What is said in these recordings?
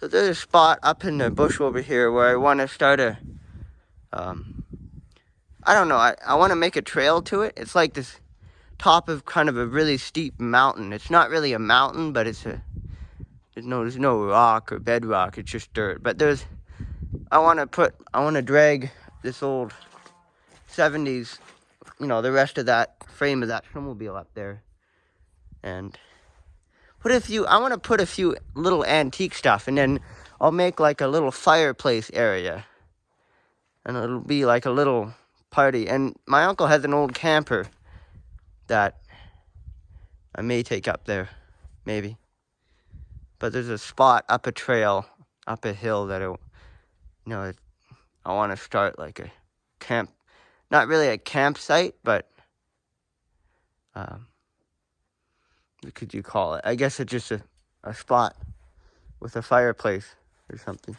So there's a spot up in the bush over here where I want to start I don't know, I want to make a trail to it. It's like this top of kind of a really steep mountain. It's not really a mountain, but there's no rock or bedrock. It's just dirt. But I want to drag this old 70s, the rest of that frame of that snowmobile up there. And I want to put a few little antique stuff, and then I'll make like a little fireplace area. And it'll be like a little party. And my uncle has an old camper that I may take up there, maybe. But there's a spot up a trail, up a hill that I want to start like a camp, not really a campsite, but what could you call it? I guess it's just a spot with a fireplace or something.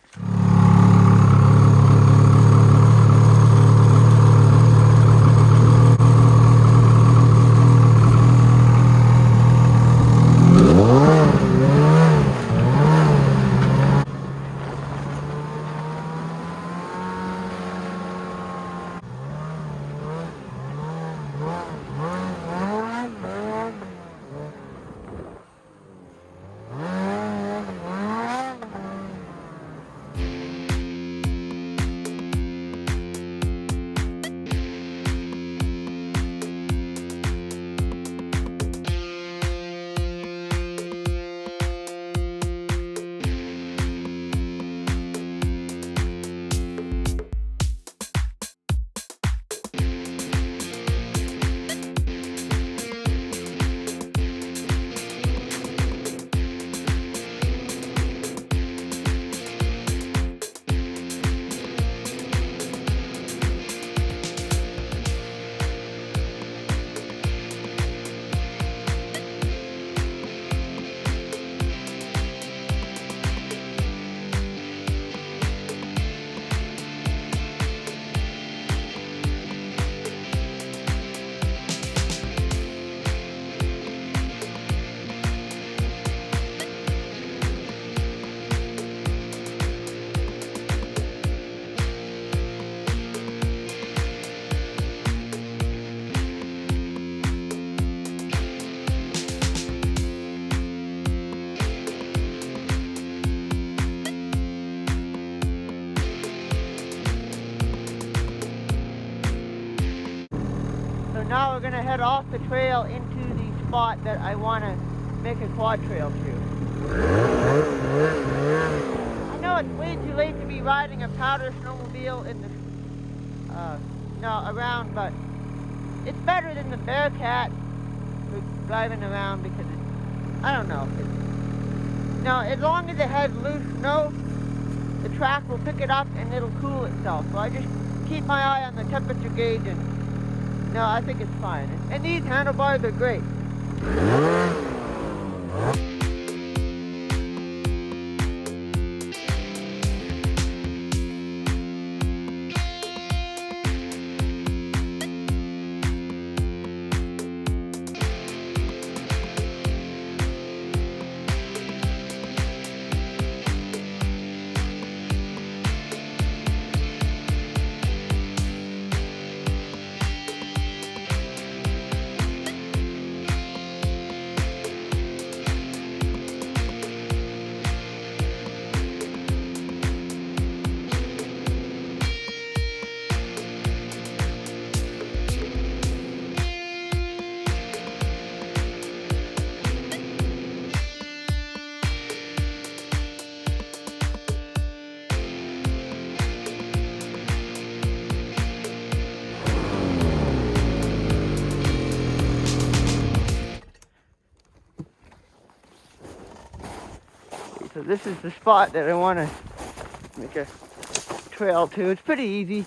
So now we're going to head off the trail into the spot that I want to make a quad trail to. I know it's way too late to be riding a powder snowmobile in the around, but it's better than the Bearcat for driving around because I don't know. As long as it has loose snow, the track will pick it up and it'll cool itself. So I just keep my eye on the temperature gauge, and I think it's fine. And these handlebars are great. So this is the spot that I want to make a trail to. It's pretty easy.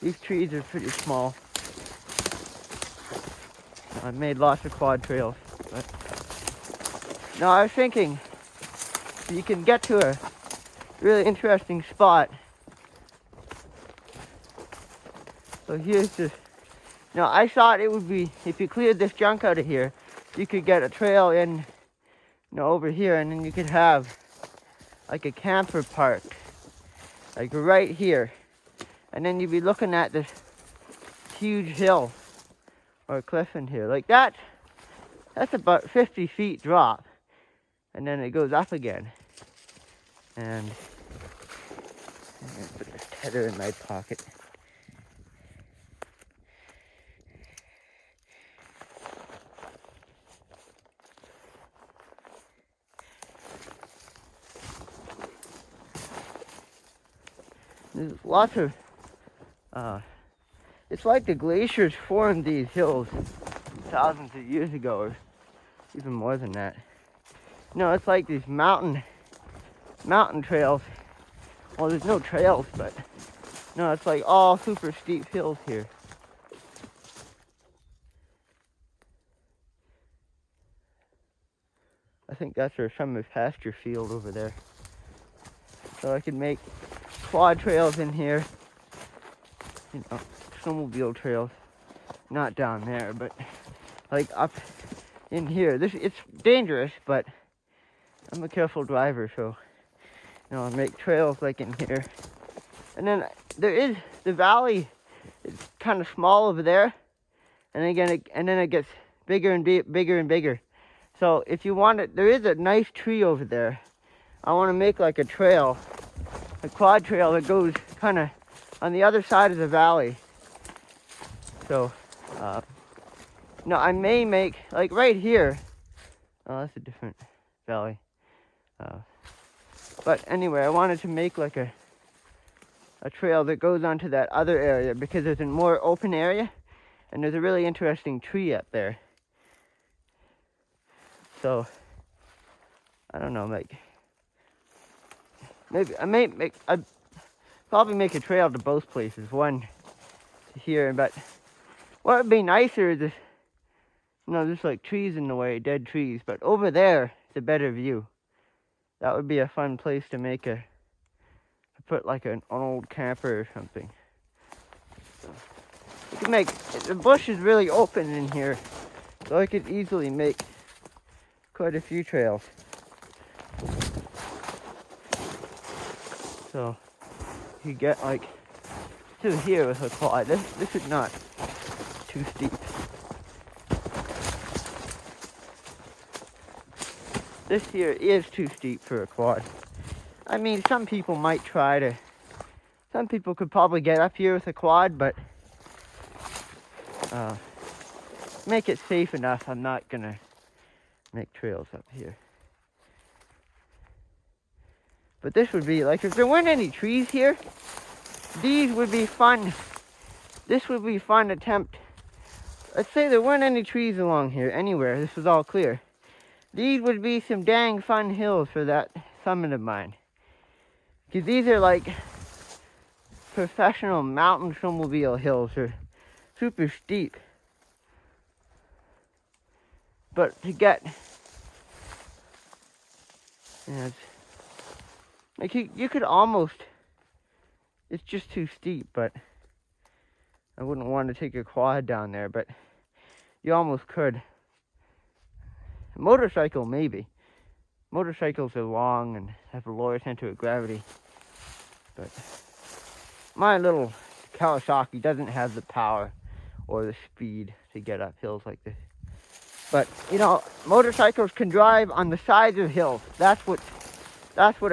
These trees are pretty small. I've made lots of quad trails. But no, I was thinking you can get to a really interesting spot. So here's just, I thought it would be, if you cleared this junk out of here, you could get a trail in, over here, and then you could have like a camper park, like right here. And then you'd be looking at this huge hill or cliff in here. Like that, that's about 50 feet drop. And then it goes up again. And I'm gonna put this tether in my pocket. There's lots of, it's like the glaciers formed these hills thousands of years ago, or even more than that. No, it's like these mountain trails. Well, there's no trails, but no, it's like all super steep hills here. I think that's our summer pasture field over there. So I could make quad trails in here, you know, snowmobile trails. Not down there, but like up in here. It's dangerous, but I'm a careful driver, so you know, I'll make trails like in here. And then there is the valley. It's kind of small over there, and again, and then it gets bigger and bigger and bigger. So if you want it, there is a nice tree over there. I want to make like a trail, a quad trail that goes kind of on the other side of the valley. So, no, I may make like right here. Oh, that's a different valley. But anyway, I wanted to make like a trail that goes onto that other area because there's a more open area, and there's a really interesting tree up there. So, I don't know, like, maybe I'd probably make a trail to both places, one to here, but what would be nicer is, you know, there's like trees in the way, dead trees, but over there, it's a better view. That would be a fun place to make put like an old camper or something. So, you can make, the bush is really open in here, so I could easily make quite a few trails. So you get like to here with a quad. This is not too steep. This here is too steep for a quad. I mean, some people could probably get up here with a quad, but make it safe enough. I'm not gonna make trails up here. But this would be, like, if there weren't any trees here, these would be fun. This would be fun attempt. Let's say there weren't any trees along here anywhere. This was all clear. These would be some dang fun hills for that summit of mine. Because these are like professional mountain snowmobile hills. They're super steep. But to get, you know, like you could almost, it's just too steep, but I wouldn't want to take a quad down there, but you almost could. A motorcycle, maybe. Motorcycles are long and have a lower center of gravity, but my little Kawasaki doesn't have the power or the speed to get up hills like this. But, you know, motorcycles can drive on the sides of hills. That's what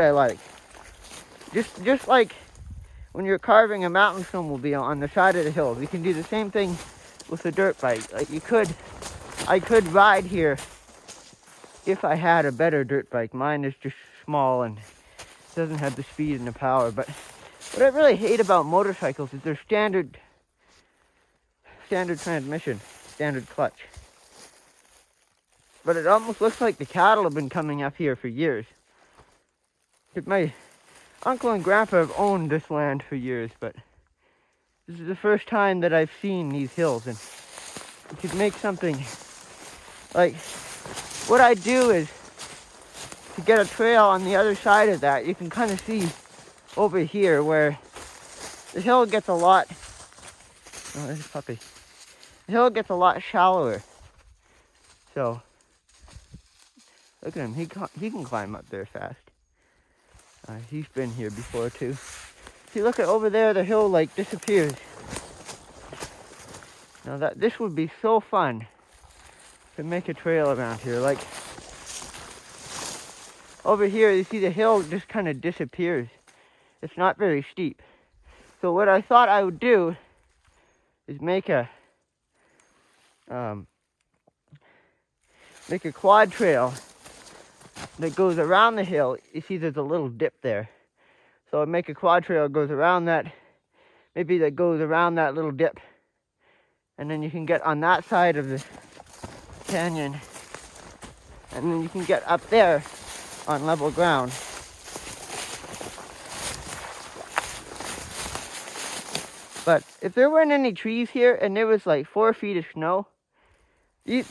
I like. Just like when you're carving a mountain snowmobile on the side of the hill, you can do the same thing with a dirt bike. Like I could ride here if I had a better dirt bike. Mine is just small and doesn't have the speed and the power. But what I really hate about motorcycles is their standard transmission, standard clutch. But it almost looks like the cattle have been coming up here for years. My uncle and grandpa have owned this land for years, but this is the first time that I've seen these hills, and you could make something like what I do is to get a trail on the other side of that. You can kind of see over here where the hill gets a lot. Oh, there's a puppy. The hill gets a lot shallower. So look at him. He can climb up there fast. He's been here before too. See, look at over there, the hill like disappears. Now this would be so fun to make a trail around here. Like over here, you see the hill just kind of disappears. It's not very steep. So what I thought I would do is make a quad trail that goes around the hill. You see there's a little dip there. So I'd make a quad trail that goes around that, maybe that goes around that little dip. And then you can get on that side of the canyon. And then you can get up there on level ground. But if there weren't any trees here and there was like 4 feet of snow, these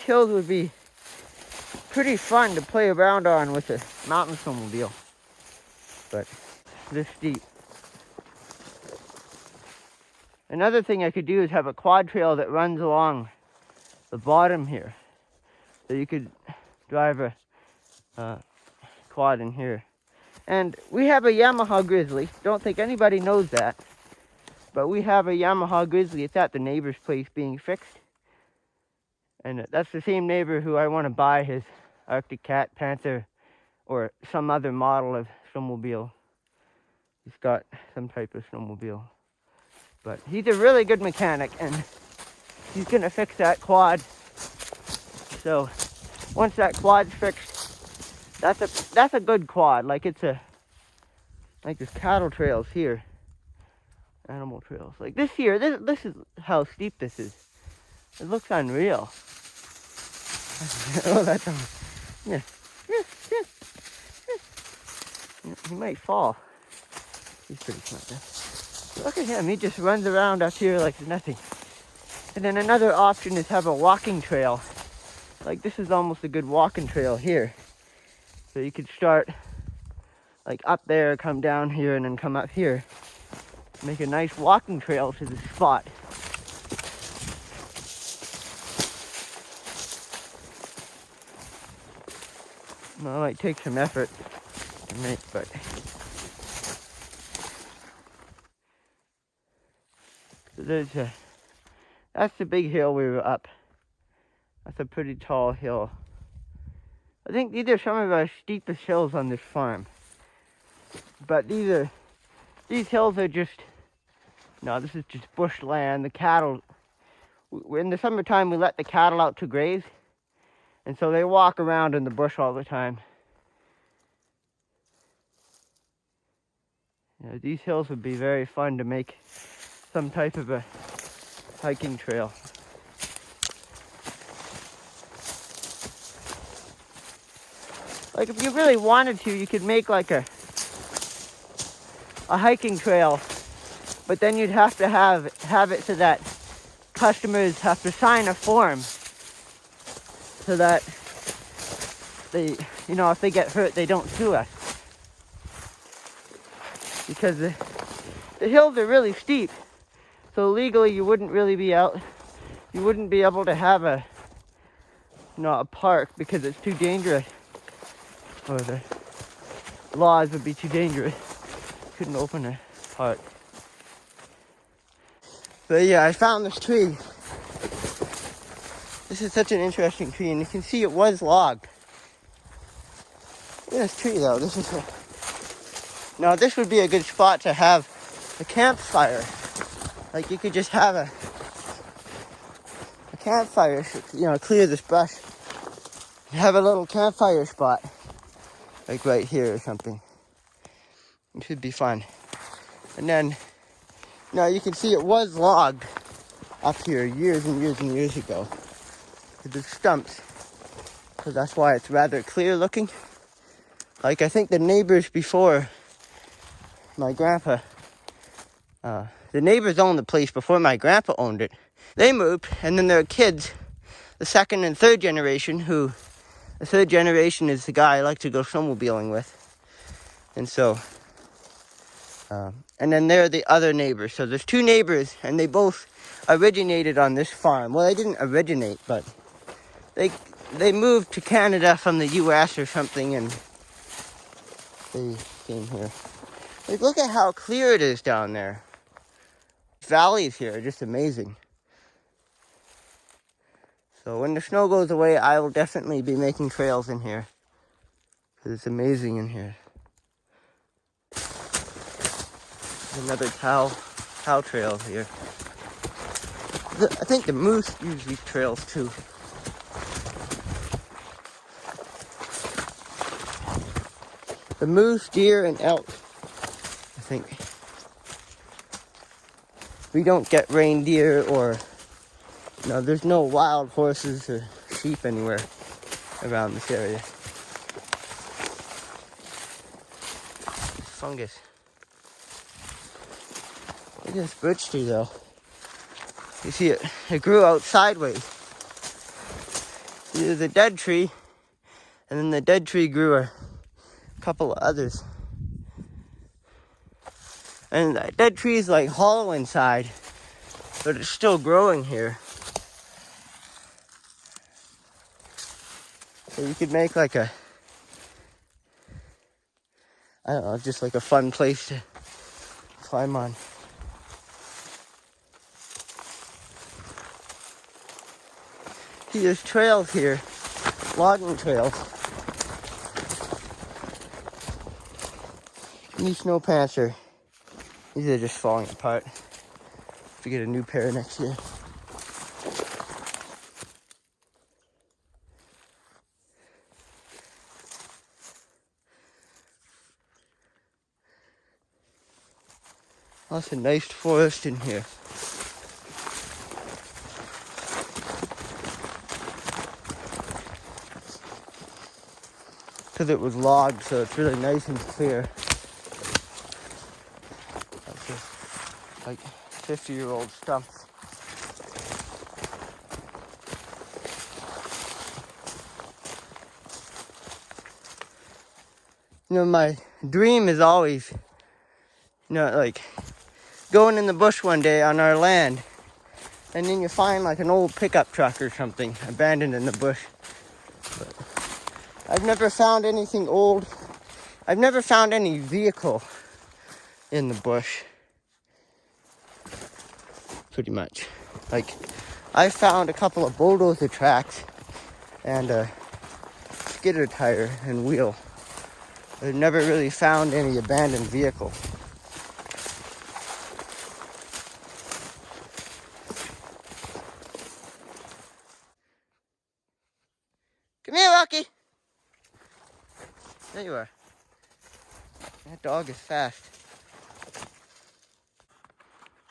hills would be pretty fun to play around on with a mountain snowmobile. But this steep. Another thing I could do is have a quad trail that runs along the bottom here. So you could drive a quad in here. And we have a Yamaha Grizzly. Don't think anybody knows that. But we have a Yamaha Grizzly. It's at the neighbor's place being fixed. And that's the same neighbor who I want to buy his Arctic Cat, Panther, or some other model of snowmobile. He's got some type of snowmobile. But he's a really good mechanic, and he's going to fix that quad. So once that quad's fixed, that's a good quad. Like there's cattle trails here. Animal trails. Like this here, this is how steep this is. It looks unreal. Oh, that's yeah. He might fall. He's pretty smart though. Look at him, he just runs around up here like nothing. And then another option is have a walking trail. Like this is almost a good walking trail here. So you could start like up there, come down here, and then come up here. Make a nice walking trail to the spot. Well, it might take some effort to make, but so that's the big hill we were up. That's a pretty tall hill. I think these are some of our steepest hills on this farm. But these hills are just, no, this is just bush land. The cattle, in the summertime we let the cattle out to graze. And so they walk around in the bush all the time. You know, these hills would be very fun to make some type of a hiking trail. Like if you really wanted to, you could make like a hiking trail, but then you'd have to have it so that customers have to sign a form so that they, you know, if they get hurt, they don't sue us. Because the hills are really steep, so legally you wouldn't really be out. You wouldn't be able to have a park because it's too dangerous, or the laws would be too dangerous. Couldn't open a park. But yeah, I found this tree. This is such an interesting tree, and you can see it was logged. Look at this tree though. Now this would be a good spot to have a campfire. Like you could just have a campfire, you know, clear this brush. Have a little campfire spot. Like right here or something. It should be fun. And then, now you can see it was logged up here years and years and years ago. There's stumps. So that's why it's rather clear looking. Like I think the neighbors before my grandpa, the neighbors owned the place before my grandpa owned it. They moved, and then there are kids, the second and third generation, the third generation is the guy I like to go snowmobiling with. And so, and then there are the other neighbors. So there's 2 neighbors, and they both originated on this farm. Well, they didn't originate, but they moved to Canada from the U.S. or something, and came here. Like, look at how clear it is down there. Valleys here are just amazing. So when the snow goes away, I will definitely be making trails in here. Because it's amazing in here. There's another cow trail here. I think the moose use these trails too. The moose, deer, and elk, I think. We don't get reindeer or, no, there's no wild horses or sheep anywhere around this area. Fungus. Look at this birch tree though. You see it, it grew out sideways. There's a dead tree, and then the dead tree grew a couple of others. And that dead tree is like hollow inside, but it's still growing here. So you could make like a, I don't know, just like a fun place to climb on. See, there's trails here, logging trails. New snow pants are, these are just falling apart. Have to get a new pair next year. Lots of nice forest in here. Because it was logged, so it's really nice and clear. That's just like 50-year-old stumps. You know, my dream is always, you know, like going in the bush one day on our land, and then you find like an old pickup truck or something abandoned in the bush. But I've never found anything old. I've never found any vehicle in the bush. Pretty much. Like, I found a couple of bulldozer tracks and a skidder tire and wheel. I've never really found any abandoned vehicle. Come here, Rocky. There you are. That dog is fast.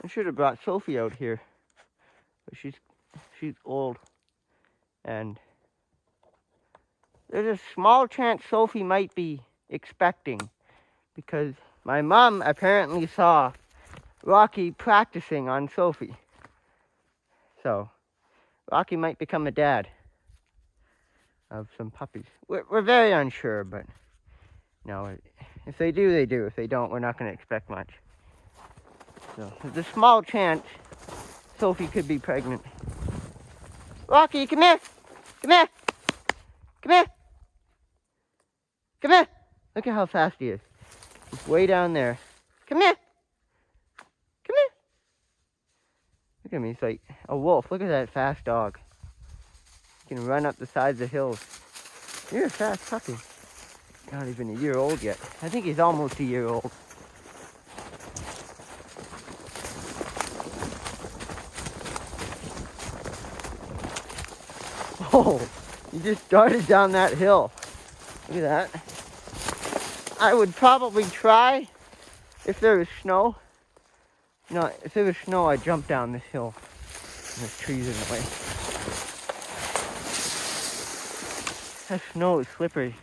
I should have brought Sophie out here, but she's old, and there's a small chance Sophie might be expecting, because my mom apparently saw Rocky practicing on Sophie. So Rocky might become a dad of some puppies. We're very unsure, but no, if they do, they do. If they don't, we're not going to expect much. So there's a small chance Sophie could be pregnant. Rocky, come here! Come here! Come here! Come here! Look at how fast he is. He's way down there. Come here! Come here! Look at me, he's like a wolf. Look at that fast dog. He can run up the sides of hills. You're a fast puppy. Not even a year old yet. I think he's almost a year old. Oh, he just started down that hill. Look at that. I would probably try, if there was snow. You know, if there was snow, I'd jump down this hill. And there's trees in the way. That snow is slippery.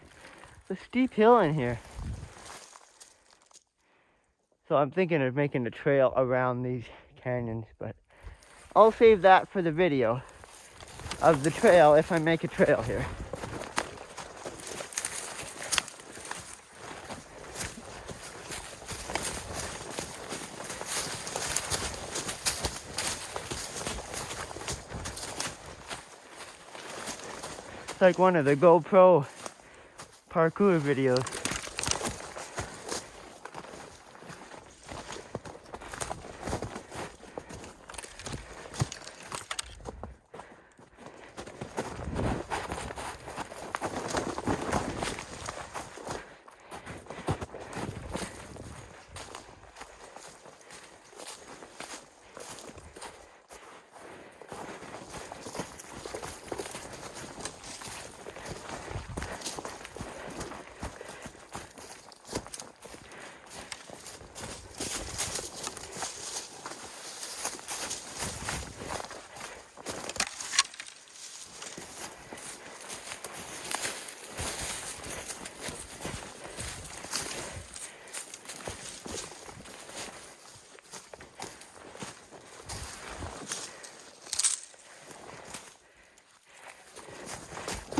It's a steep hill in here. So I'm thinking of making a trail around these canyons, but I'll save that for the video of the trail if I make a trail here. It's like one of the GoPro parkour videos.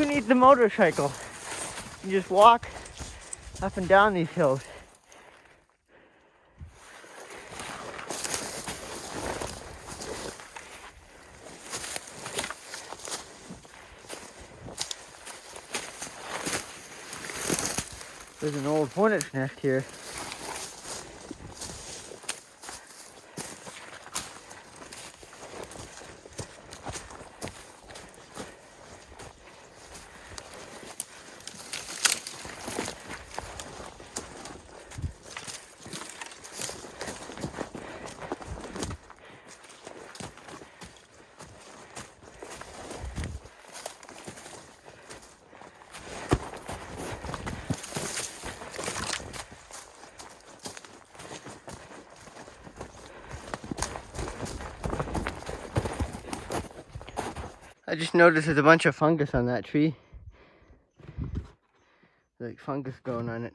who needs a motorcycle? You just walk up and down these hills. There's an old hornet's nest here. I just noticed there's a bunch of fungus on that tree. Like fungus growing on it.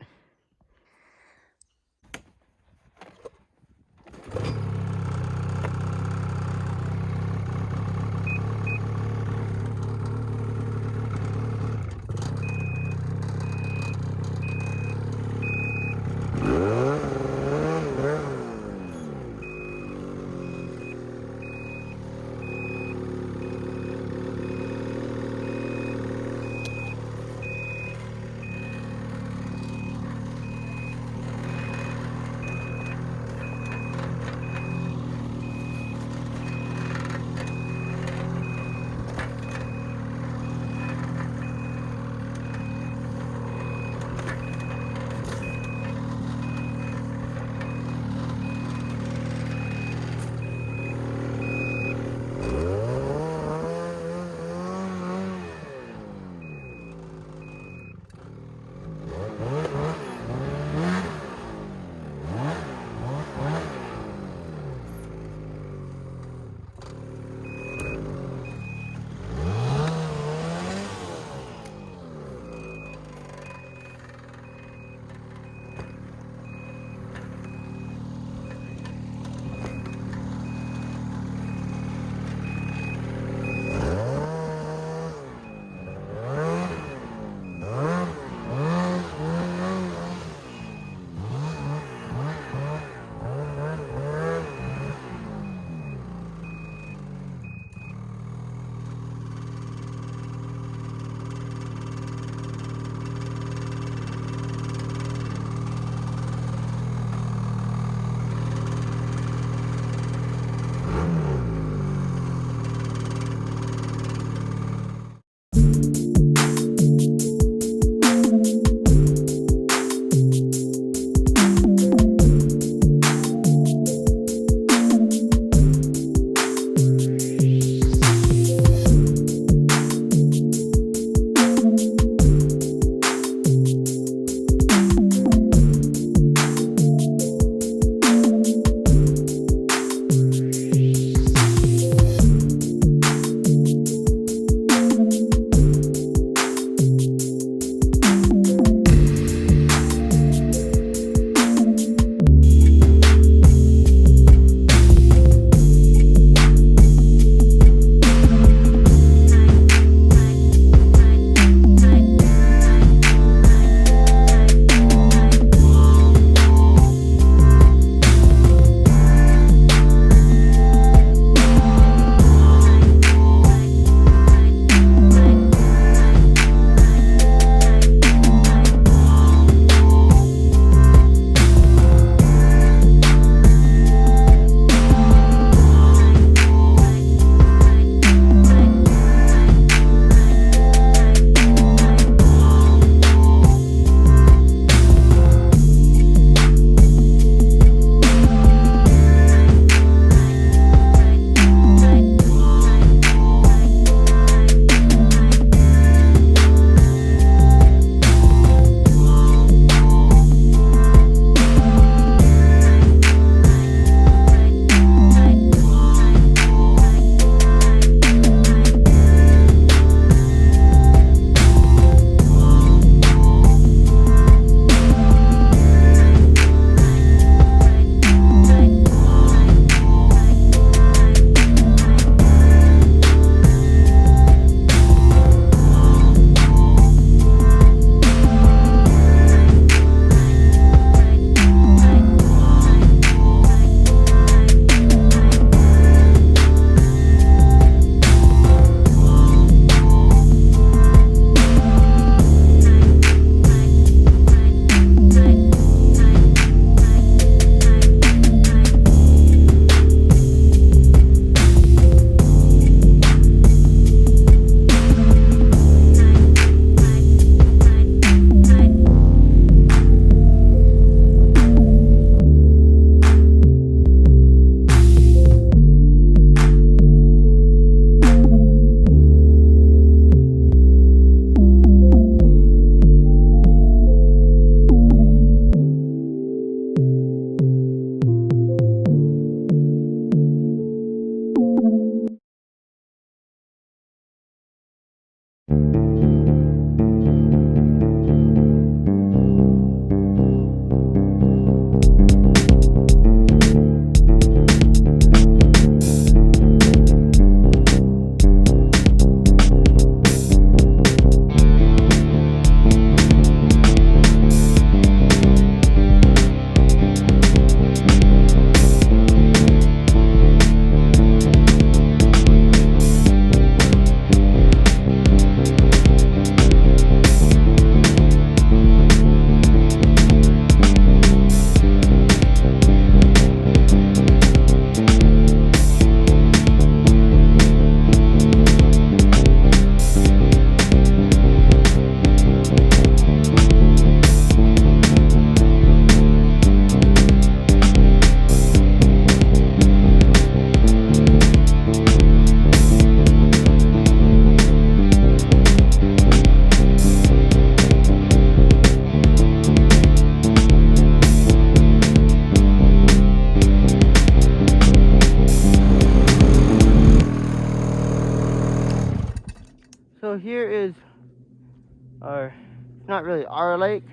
It's not really our lake,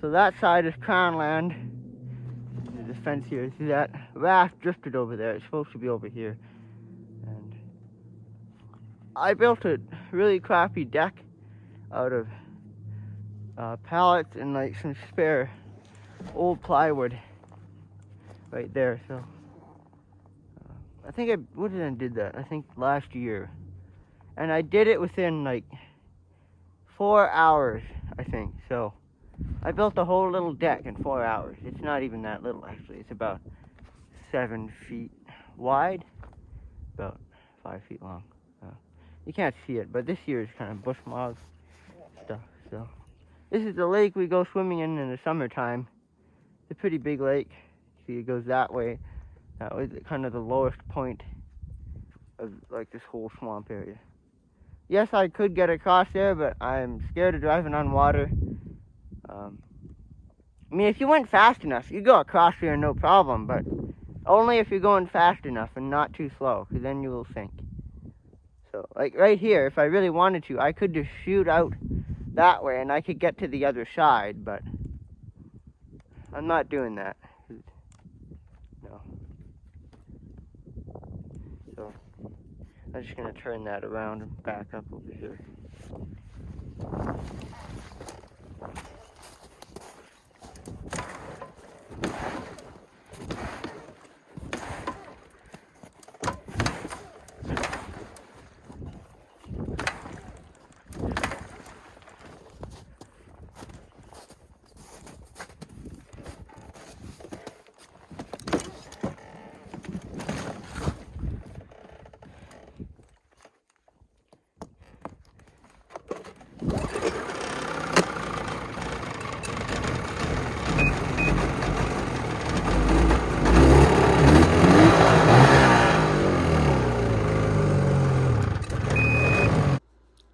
so that side is Crown land. There's a fence here. See that raft drifted over there. It's supposed to be over here. And I built a really crappy deck out of pallets and like some spare old plywood right there. So I think I did that? I think last year, and I did it within like 4 hours, I think. So I built a whole little deck in 4 hours. It's not even that little, actually. It's about 7 feet wide, about 5 feet long. You can't see it, but this year is kind of bush mog stuff. So this is the lake we go swimming in the summertime. It's a pretty big lake. See, it goes that way. That was kind of the lowest point of like this whole swamp area. Yes, I could get across there, but I'm scared of driving on water. I mean, if you went fast enough, you go across here no problem, but only if you're going fast enough and not too slow, because then you will sink. So, like right here, if I really wanted to, I could just shoot out that way and I could get to the other side, but I'm not doing that. No. So, I'm just going to turn that around and back up over here.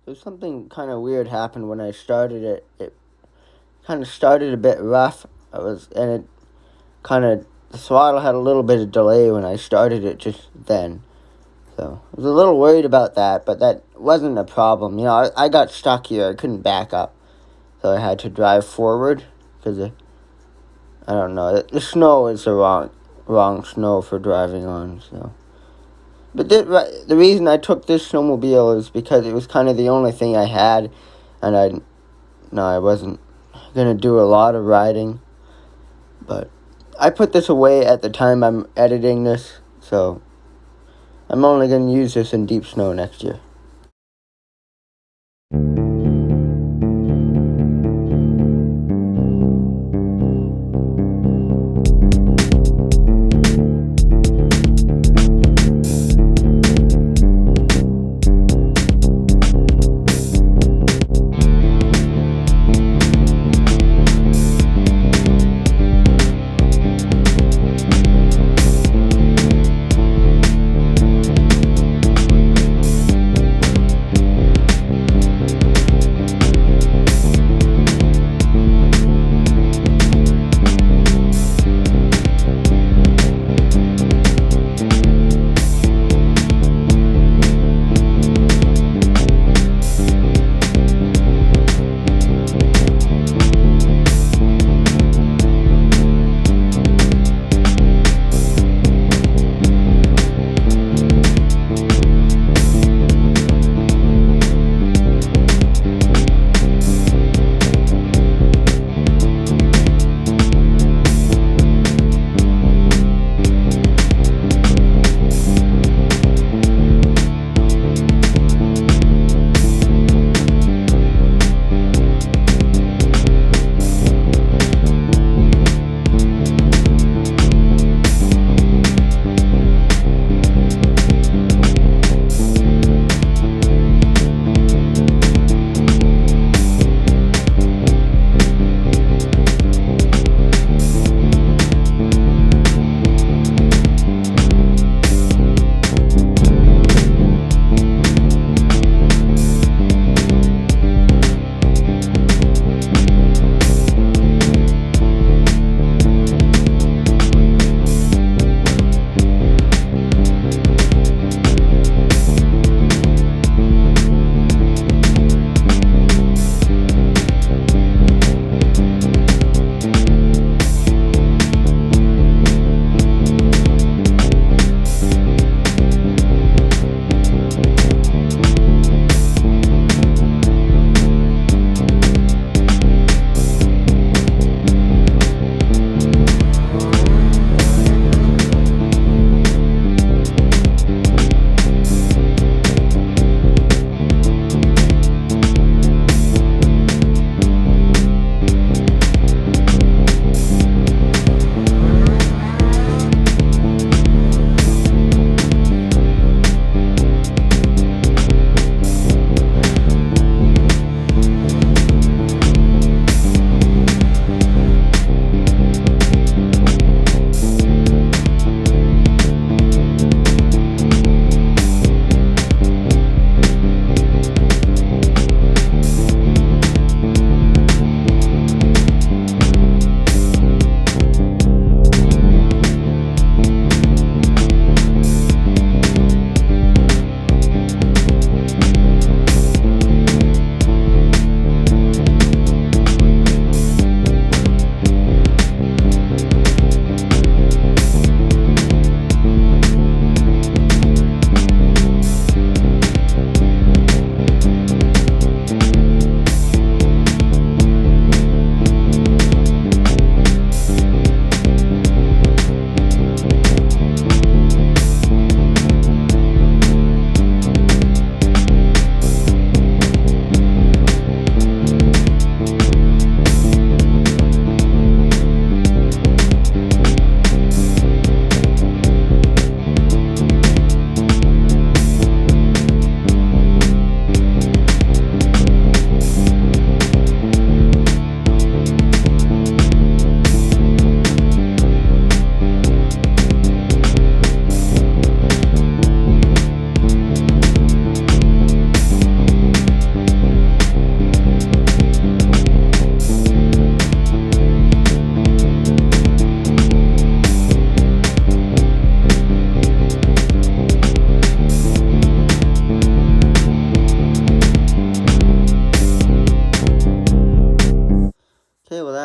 There's something kind of weird happened when I started it. It kind of started a bit rough. The throttle had a little bit of delay when I started it just then. So I was a little worried about that, but that wasn't a problem. You know, I got stuck here. I couldn't back up, so I had to drive forward because I don't know. The snow is the wrong snow for driving on. So. But the reason I took this snowmobile is because it was kind of the only thing I had, and I wasn't going to do a lot of riding. But I put this away at the time I'm editing this, so I'm only going to use this in deep snow next year.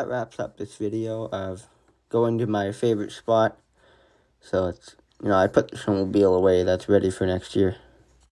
that wraps up this video of going to my favorite spot. So it's, I put the snowmobile away. That's ready for next year.